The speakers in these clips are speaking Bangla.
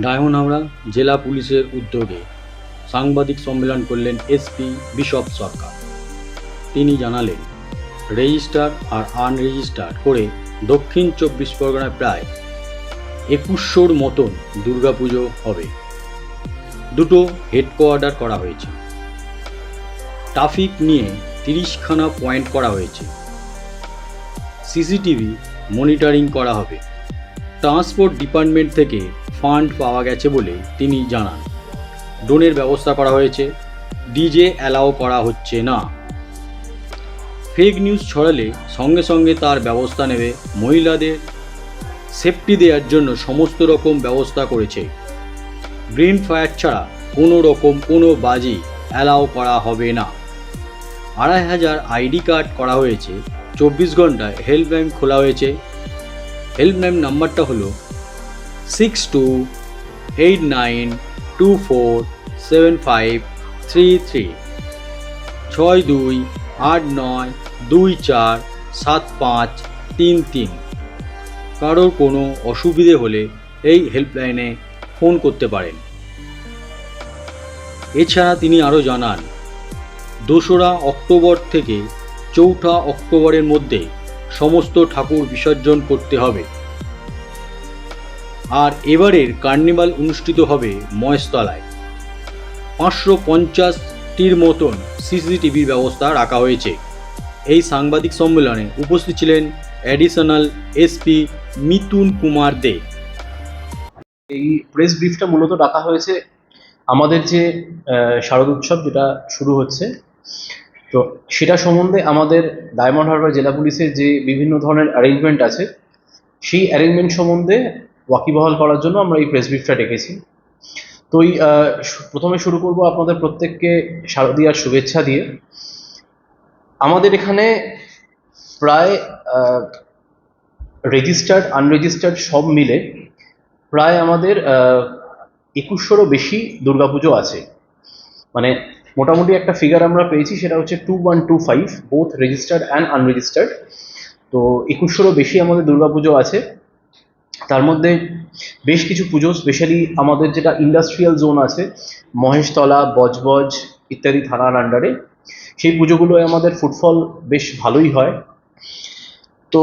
ডায়মন্ড জেলা পুলিশের উদ্যোগে সাংবাদিক সম্মেলন করলেন এসপি বিশপ সরকার। তিনি জানালেন, রেজিস্টার আর আনরেজিস্টার করে দক্ষিণ 24 পরগনায় প্রায় 2100-র মতন দুর্গাপুজো হবে। দুটো হেডকোয়ার্টার করা হয়েছে। ট্রাফিক নিয়ে 30খানা পয়েন্ট করা হয়েছে। সিসিটিভি মনিটরিং করা হবে। ট্রান্সপোর্ট ডিপার্টমেন্ট থেকে ফান্ড পাওয়া গেছে বলে তিনি জানান। ড্রোনের ব্যবস্থা করা হয়েছে। ডিজে অ্যালাও করা হচ্ছে না। ফেক নিউজ ছড়ালে সঙ্গে সঙ্গে তার ব্যবস্থা নেবে। মহিলাদের সেফটি দেওয়ার জন্য সমস্ত রকম ব্যবস্থা করেছে। ব্রেন ফায়ার ছাড়া কোনো বাজি অ্যালাও করা হবে না। 2500 আইডি কার্ড করা হয়েছে। 24 ঘন্টায় হেল্পলাইন খোলা হয়েছে। হেল্পলাইন নাম্বারটা হলো 6289247533 6289247533। কারোর কোনো অসুবিধে হলে এই হেল্পলাইনে ফোন করতে পারেন। এছাড়া তিনি আরও জানান, 2রা অক্টোবর থেকে 4ঠা অক্টোবরের মধ্যে সমস্ত ঠাকুর বিসর্জন করতে হবে। আর এবারের কার্নিভাল অনুষ্ঠিত হবে মহেশতলায়। 550টির মতন সিসিটিভির ব্যবস্থা রাখা হয়েছে। এই সাংবাদিক সম্মেলনে উপস্থিত ছিলেন অ্যাডিশনাল এসপি মিতুন কুমার দে। এই প্রেস ব্রিফটা মূলত ডাকা হয়েছে আমাদের যে শারদ উৎসব যেটা শুরু হচ্ছে, তো সেটা সম্বন্ধে আমাদের ডায়মন্ড হারবার জেলা পুলিশের যে বিভিন্ন ধরনের অ্যারেঞ্জমেন্ট আছে সেই অ্যারেঞ্জমেন্ট সম্বন্ধে ওয়াকিবহাল করার জন্য আমরা এই প্রেস ব্রিফটা ডেকেছি। তো প্রথমে শুরু করব আপনাদের প্রত্যেককে শারদীয়ার শুভেচ্ছা দিয়ে। আমাদের এখানে প্রায় রেজিস্টার্ড আনরেজিস্টার্ড সব মিলে প্রায় আমাদের 2100-রও বেশি দুর্গাপুজো আছে। মানে মোটামুটি একটা ফিগার আমরা পেয়েছি, সেটা হচ্ছে 2125, বোথ রেজিস্টার্ড অ্যান্ড আনরেজিস্টার্ড। তো 2100-রও বেশি আমাদের দুর্গাপুজো আছে। তার মধ্যে বেশ কিছু পুজো, স্পেশালি আমাদের যেটা ইন্ডাস্ট্রিয়াল জোন আছে, মহেশতলা, বজবজ ইত্যাদি থানার আন্ডারে, সেই পুজোগুলোয় আমাদের ফুটফল বেশ ভালোই হয়। তো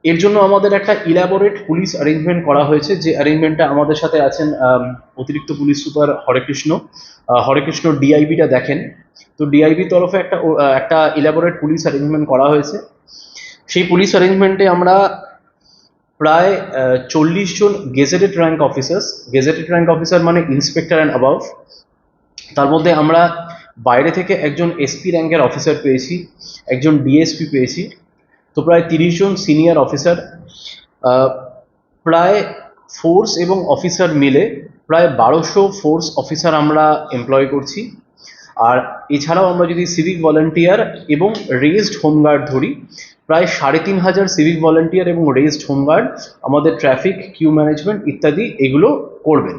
এর জন্য আমাদের একটা ইলাবোরেট পুলিশ অ্যারেঞ্জমেন্ট করা হয়েছে, যে অ্যারেঞ্জমেন্টটা আমাদের সাথে আছেন অতিরিক্ত পুলিশ সুপার হরেকৃষ্ণ ডিআইবিটা দেখেন। তো ডিআইবির তরফে একটা ইলাবোরেট পুলিশ অ্যারেঞ্জমেন্ট করা হয়েছে। সেই পুলিশ অ্যারেঞ্জমেন্টে আমরা প্রায় 40 জন গেজেটেড র্যাঙ্ক অফিসার মানে ইন্সপেক্টর অ্যান্ড অ্যাবাভ। তার মধ্যে আমরা বাইরে থেকে একজন এসপি র্যাঙ্কের অফিসার পেয়েছি, একজন ডিএসপি পেয়েছি। তো প্রায় 30 জন সিনিয়র অফিসার, প্রায় ফোর্স এবং অফিসার মিলে প্রায় 1200 ফোর্স অফিসার আমরা এমপ্লয় করছি। আর এছাড়াও আমরা যদি সিভিক ভলান্টিয়ার এবং রেজড হোমগার্ড ধরি, প্রায় 3500 সিভিক ভলান্টিয়ার এবং রেজড হোমগার্ড আমাদের ট্রাফিক, কিউ ম্যানেজমেন্ট ইত্যাদি এগুলো করবেন।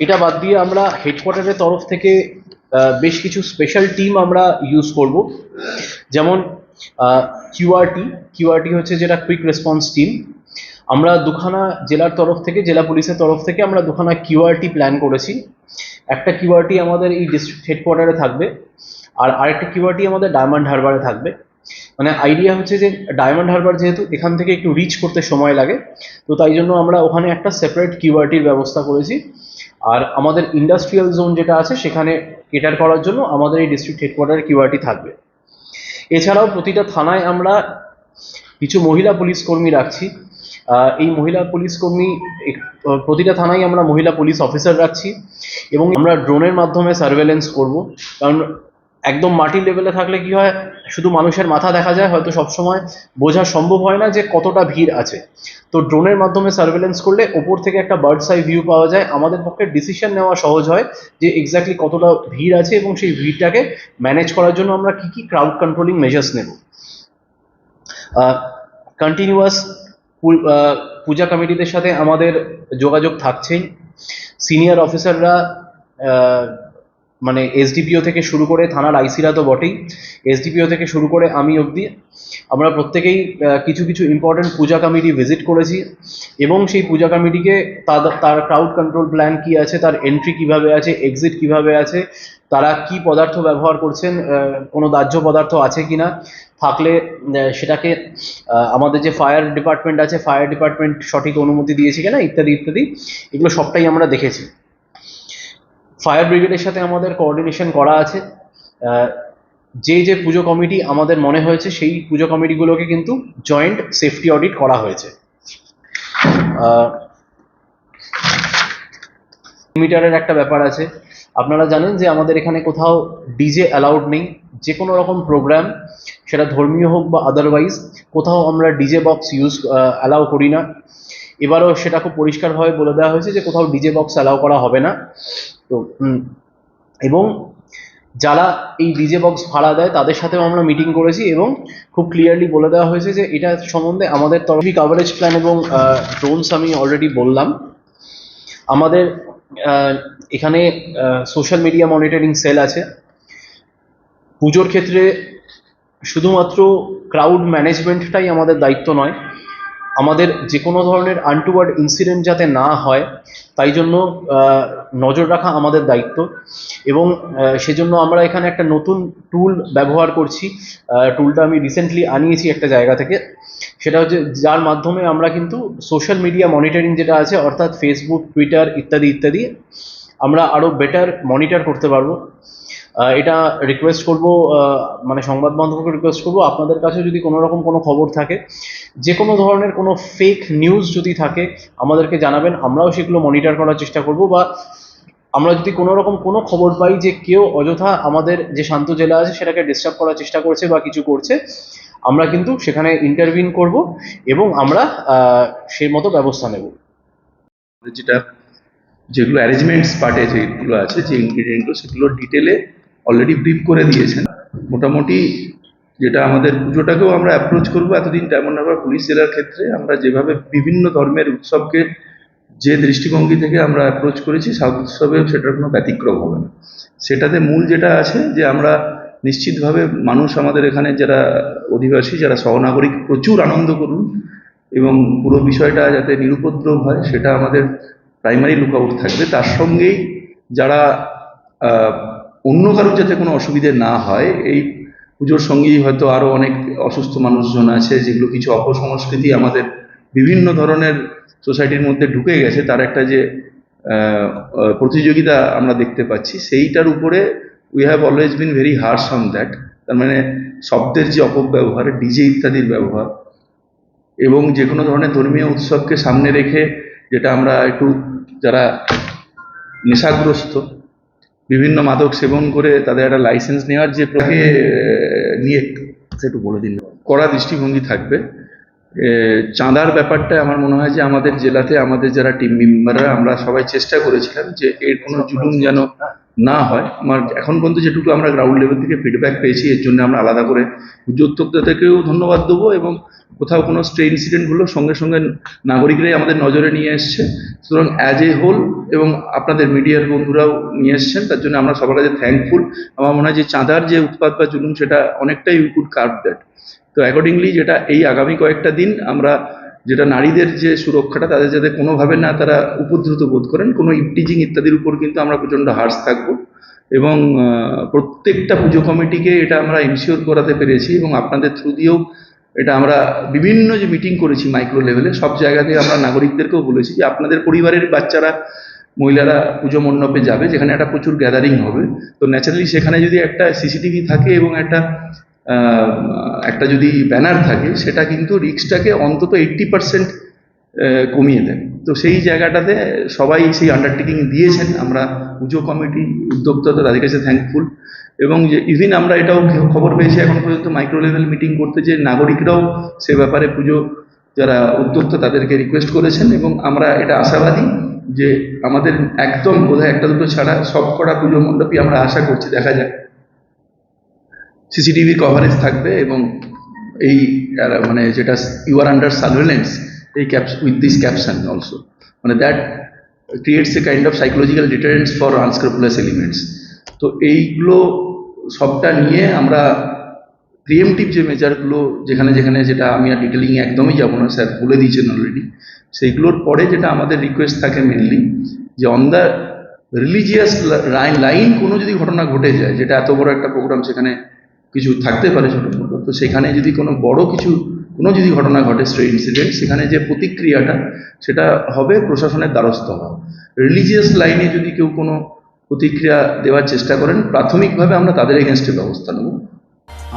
এটা বাদ দিয়ে আমরা হেডকোয়ার্টারের তরফ থেকে বেশ কিছু স্পেশাল টিম আমরা ইউজ করব। যেমন কিউআরটি হচ্ছে যেটা কুইক রেসপন্স টিম। আমরা দুখানা জেলার তরফ থেকে, জেলা পুলিশের তরফ থেকে আমরা দুখানা কিউআরটি প্ল্যান করেছি। একটা কিউআরটি আমাদের এই ডিস্ট্রিক্ট হেডকোয়ার্টারে থাকবে, আর আরেকটা কিউআরটি আমাদের ডায়মন্ড হারবারে থাকবে। মানে আইডিয়া হচ্ছে যে ডায়মন্ড হারবার যেহেতু এখান থেকে একটু রিচ করতে সময় লাগে, তো তাই জন্য আমরা ওখানে একটা সেপারেট কিউআরটির ব্যবস্থা করেছি। আর আমাদের ইন্ডাস্ট্রিয়াল জোন যেটা আছে সেখানে কেটার করার জন্য আমাদের এই ডিস্ট্রিক্ট হেডকোয়ার্টারে কিউআরটি থাকবে। এছাড়াও প্রতিটা থানায় আমরা কিছু মহিলা পুলিশ কর্মী রাখছি। এই মহিলা পুলিশ কর্মী, প্রতিটা থানায় আমরা মহিলা পুলিশ অফিসার রাখছি, এবং আমরা ড্রোনের মাধ্যমে সার্ভেলেন্স করব। কারণ একদম মাটির লেভেলে থাকলে কি হয়, শুধু মানুষের মাথা দেখা যায়, হয়তো সবসময় বোঝা সম্ভব হয় না যে কতটা ভিড় আছে। তো ড্রোনের মাধ্যমে সার্ভেলেন্স করলে ওপর থেকে একটা বার্ডস আই ভিউ পাওয়া যায়, আমাদের পক্ষে ডিসিশন নেওয়া সহজ হয় যে এক্স্যাক্টলি কতটা ভিড় আছে, এবং সেই ভিড়টাকে ম্যানেজ করার জন্য আমরা কি কি ক্রাউড কন্ট্রোলিং মেজার্স নেব। কন্টিনিউয়াস পূজা কমিটিদের সাথে আমাদের যোগাযোগ থাকছেই। সিনিয়র অফিসাররা মানে এসডিপিও থেকে শুরু করে থানার আইসিরা তো বটেই, এসডিপিও থেকে শুরু করে আমি অবধি আমরা প্রত্যেকেই কিছু কিছু ইম্পর্টেন্ট পূজা কমিটি ভিজিট করেছি এবং সেই পূজা কমিটিকে তার ক্রাউড কন্ট্রোল প্ল্যান কি আছে, তার এন্ট্রি কিভাবে আছে, এক্সিট কিভাবে আছে, তারা কি পদার্থ ব্যবহার করছেন, কোনো দাহ্য পদার্থ আছে কিনা, থাকলে সেটাকে আমাদের যে ফায়ার ডিপার্টমেন্ট আছে ফায়ার ডিপার্টমেন্ট সঠিক অনুমতি দিয়েছে কিনা, ইত্যাদি ইত্যাদি, এগুলো সবটাই আমরা দেখেছি। ফায়ার ব্রিগেডের সাথে আমাদের কোঅর্ডিনেশন করা আছে। যে পুজো কমিটি আমাদের মনে হয়েছে সেই পুজো কমিটিগুলোকে কিন্তু জয়েন্ট সেফটি অডিট করা হয়েছে। মিটারের একটা ব্যাপার আছে, আপনারা জানেন যে আমাদের এখানে কোথাও ডিজে অ্যালাউড নেই। যে কোনো রকম প্রোগ্রাম, সেটা ধর্মীয় হোক বা আদারওয়াইজ, কোথাও আমরা ডিজে বক্স অ্যালাউ করি না। এবারও সেটা খুব পরিষ্কারভাবে বলে দেওয়া হয়েছে যে কোথাও ডিজে বক্স অ্যালাউ করা হবে না। তো এবং যারা এই ডিজে বক্স ভাড়া দেয় তাদের সাথেও আমরা মিটিং করেছি এবং খুব ক্লিয়ারলি বলে দেওয়া হয়েছে যে এটা সম্বন্ধে আমাদের তরফি কভারেজ প্ল্যান এবং ড্রোনস আমি অলরেডি বললাম। আমাদের এখানে সোশ্যাল মিডিয়া মনিটরিং সেল আছে। পুজোর ক্ষেত্রে শুধুমাত্র ক্রাউড ম্যানেজমেন্টটাই আমাদের দায়িত্ব নয়, আমাদের যে কোনো ধরনের আনটুয়ার্ড ইনসিডেন্ট যাতে না হয় তাই জন্য নজর রাখা আমাদের দায়িত্ব। এবং সেজন্য আমরা এখানে একটা নতুন টুল ব্যবহার করছি। টুলটা আমি রিসেন্টলি আনিয়েছি একটা জায়গা থেকে। সেটা হচ্ছে যার মাধ্যমে আমরা কিন্তু সোশ্যাল মিডিয়া মনিটরিং যেটা আছে, অর্থাৎ ফেসবুক, টুইটার ইত্যাদি ইত্যাদি, আমরা আরও বেটার মনিটর করতে পারবো। এটা রিকোয়েস্ট করব, মানে সংবাদ মাধ্যমকে রিকোয়েস্ট করব, আপনাদের কাছে যদি কোনো রকম কোনো খবর থাকে, যে কোনো ধরনের কোনো ফেক নিউজ যদি থাকে আমাদেরকে জানাবেন, আমরাও সেগুলো মনিটর করার চেষ্টা করব। বা আমরা যদি কোনো রকম কোনো খবর পাই যে কেউ অযথা আমাদের যে শান্ত জেলা আছে সেটাকে ডিস্টার্ব করার চেষ্টা করছে বা কিছু করছে, আমরা কিন্তু সেখানে ইন্টারভিন করব এবং আমরা সেই মতো ব্যবস্থা নেব। যেগুলো অ্যারেঞ্জমেন্টস পার্টে যেগুলো আছে, যে ইনগ্রিডিয়েন্টগুলো, সেগুলো ডিটেলে অলরেডি ব্রিফ করে দিয়েছেন। মোটামুটি যেটা আমাদের পুজোটাকেও আমরা অ্যাপ্রোচ করবো এতদিন তেমন আবার পুলিশ জেলার ক্ষেত্রে আমরা যেভাবে বিভিন্ন ধর্মের উৎসবকে যে দৃষ্টিভঙ্গি থেকে আমরা অ্যাপ্রোচ করেছি, সাউথ উৎসবেও সেটার কোনো ব্যতিক্রম হবে না। সেটাতে মূল যেটা আছে যে আমরা নিশ্চিতভাবে মানুষ, আমাদের এখানে যারা অধিবাসী, যারা সহনাগরিক, প্রচুর আনন্দ করুন এবং পুরো বিষয়টা যাতে নিরুপদ্রব হয় সেটা আমাদের প্রাইমারি লুকআউট থাকবে। তার সঙ্গেই যারা অন্য কারোর যাতে কোনো অসুবিধে না হয়, এই পুজোর সঙ্গেই হয়তো আরও অনেক অসুস্থ মানুষজন আছে, যেগুলো কিছু অপসংস্কৃতি আমাদের বিভিন্ন ধরনের সোসাইটির মধ্যে ঢুকে গেছে, তার একটা যে প্রতিযোগিতা আমরা দেখতে পাচ্ছি, সেইটার উপরে we have always been very harsh on that. তার মানে শব্দের যে অপব্যবহার, ডিজে ইত্যাদির ব্যবহার, এবং যে কোনো ধরনের ধর্মীয় উৎসবকে সামনে রেখে যেটা আমরা একটু, যারা নেশাগ্রস্ত, বিভিন্ন মাদক সেবন করে তাদের একটা লাইসেন্স নেওয়ার যে নিয়ে একটু বলে দিন, কড়া দৃষ্টিভঙ্গি থাকবে। চাঁদার ব্যাপারটা আমার মনে হয় যে আমাদের জেলাতে আমাদের যারা টিম মেম্বাররা, আমরা সবাই চেষ্টা করেছিলাম যে এর কোনো জুলুম যেন না হয়। আমার এখন পর্যন্ত যেটুকু আমরা গ্রাউন্ড লেভেল থেকে ফিডব্যাক পেয়েছি, এর জন্য আমরা আলাদা করে উদ্যোক্তাদেরকেও ধন্যবাদ দেবো। এবং কোথাও কোনো স্ট্রে ইনসিডেন্ট হলো সঙ্গে সঙ্গে নাগরিকরাই আমাদের নজরে নিয়ে এসছে। সুতরাং অ্যাজ এ হোল, এবং আপনাদের মিডিয়ার বন্ধুরাও নিয়ে এসছেন, তার জন্য আমরা সবার কাছে থ্যাঙ্কফুল। আমার মনে হয় যে চাঁদার যে উৎপাত বা জুলুম, সেটা অনেকটাই উই কুড কার্ভ দ্যাট। তো অ্যাকর্ডিংলি যেটা এই আগামী কয়েকটা দিন আমরা যেটা নারীদের যে সুরক্ষাটা, তাদের যাতে কোনোভাবে না তারা উপদ্রুত বোধ করেন, কোনো ইপটিজিং ইত্যাদির উপর কিন্তু আমরা প্রচণ্ড হার্শ থাকবো। এবং প্রত্যেকটা পুজো কমিটিকে এটা আমরা ইনশিওর করাতে পেরেছি, এবং আপনাদের থ্রু দিয়েও এটা আমরা বিভিন্ন যে মিটিং করেছি মাইক্রো লেভেলে, সব জায়গাতে আমরা নাগরিকদেরকেও বলেছি যে আপনাদের পরিবারের বাচ্চারা, মহিলারা পুজো মণ্ডপে যাবে, যেখানে একটা প্রচুর গ্যাদারিং হবে, তো ন্যাচারালি সেখানে যদি একটা সিসিটিভি থাকে এবং একটা যদি ব্যানার থাকে, সেটা কিন্তু রিস্কটাকে অন্তত 80% কমিয়ে দেয়। তো সেই জায়গাটাতে সবাই সেই আন্ডারটেকিং দিয়েছেন। আমরা পুজো কমিটি, উদ্যোক্তা, তাদের কাছে থ্যাঙ্কফুল। এবং যে ইভিন আমরা এটাও খবর পেয়েছি এখন পর্যন্ত মাইক্রো লেভেল মিটিং করতে, যে নাগরিকরাও সে ব্যাপারে পুজো যারা উদ্যোক্তা তাদেরকে রিকোয়েস্ট করেছেন। এবং আমরা এটা আশাবাদী যে আমাদের একদম বোধহয় একটা দুটো ছাড়া সব কটা পুজো মণ্ডপই আমরা আশা করছি, দেখা যাক, সিসিটিভি কভারেজ থাকবে। এবং এই মানে যেটা ইউ আর আন্ডার সার্ভেলেন্স, এই উইথ দিস ক্যাপশন অলসো, মানে that creates a kind of psychological deterrence for unscrupulous elements. তো এইগুলো সবটা নিয়ে আমরা প্রিএমটিভ যে মেজারগুলো যেখানে যেখানে, যেটা আমি আর ডিটেলিং একদমই যাব না, স্যার বলে দিয়েছেন অলরেডি, সেইগুলোর পরে যেটা আমাদের রিকোয়েস্ট থাকে মেনলি, যে অন দ্য রিলিজিয়াস লাইন কোনো যদি ঘটনা ঘটে যায়, যেটা এত বড় একটা প্রোগ্রাম, সেখানে কিছু থাকতে পারে ছোটোখাটো, তো সেখানে যদি কোনো বড় কিছু কোনো যদি ঘটনা ঘটে, স্ট্রে ইনসিডেন্ট, সেখানে যে প্রতিক্রিয়াটা সেটা হবে প্রশাসনের দ্বারস্থ হওয়া। রিলিজিয়াস লাইনে যদি কেউ কোনো প্রতিক্রিয়া দেওয়ার চেষ্টা করেন, প্রাথমিকভাবে আমরা তাদের এগেনস্টে ব্যবস্থা নেব।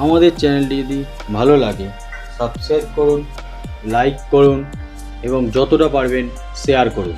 আমাদের চ্যানেলটি যদি ভালো লাগে সাবস্ক্রাইব করুন, লাইক করুন এবং যতটা পারবেন শেয়ার করুন।